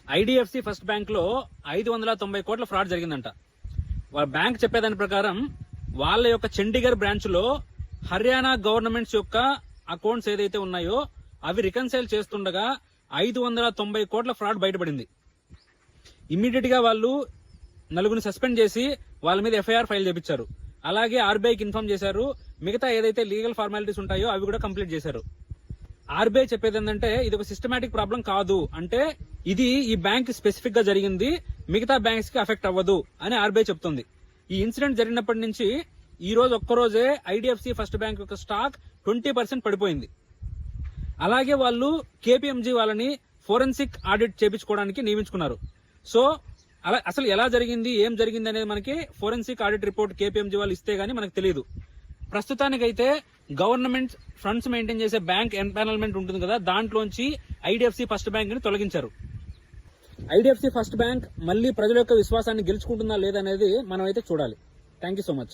IDFC first bank లో 590 కోట్ల fraud జరిగిందంట. వాళ్ళ బ్యాంక్ చెప్పేదాని ప్రకారం వాళ్ళ యొక్క చండీగఢ్ బ్రాంచ్ లో హర్యానా గవర్నమెంట్స్ యొక్క అకౌంట్స్ ఏదైతే ఉన్నాయో అవి రికన్సైల్ చేస్తుండగా 590 కోట్ల ఫ్రాడ్ బయటపడింది. ఇమ్మీడియట్ గా వాళ్ళు నలుగురిని సస్పెండ్ చేసి వాళ్ళ మీద ఎఫ్ఐఆర్ ఫైల్ చేపించారు. అలాగే ఆర్బీఐకి ఇన్ఫార్మ్ చేశారు. మిగతా ఏదైతే లీగల్ ఫార్మాలిటీస్ ఉంటాయో అవి కూడా కంప్లీట్ చేశారు. ఆర్బీఐ చెప్పేది ఏంటంటే ఇది ఒక సిస్టమాటిక్ ప్రాబ్లం కాదు, అంటే ఇది ఈ బ్యాంక్ స్పెసిఫిక్ గా జరిగింది, మిగతా బ్యాంక్స్ కి అఫెక్ట్ అవ్వదు అని ఆర్బీఐ చెప్తుంది. ఈ ఇన్సిడెంట్ జరిగినప్పటి నుంచి ఈ రోజు ఒక్కరోజే ఐడిఎఫ్సి ఫస్ట్ బ్యాంక్ యొక్క స్టాక్ 20% పడిపోయింది. అలాగే వాళ్ళు కేపీఎంజీ వాళ్ళని ఫోరెన్సిక్ ఆడిట్ చేపించుకోవడానికి నియమించుకున్నారు. సో అలా అసలు ఎలా జరిగింది, ఏం జరిగింది అనేది మనకి ఫోరెన్సిక్ ఆడిట్ రిపోర్ట్ కేపీఎంజీ వాళ్ళు ఇస్తే గానీ మనకు తెలియదు. ప్రస్తుతానికైతే గవర్నమెంట్ ఫండ్స్ మెయింటైన్ చేసే బ్యాంక్ ఎంపానల్మెంట్ ఉంటుంది కదా, దాంట్లోంచి ఐడిఎఫ్సి ఫస్ట్ బ్యాంక్ ని తొలగించారు. ఐడిఎఫ్సి ఫస్ట్ బ్యాంక్ మళ్ళీ ప్రజల యొక్క విశ్వాసాన్ని గెలుచుకుంటుందా లేదనేది మనం అయితే చూడాలి. Thank you so much.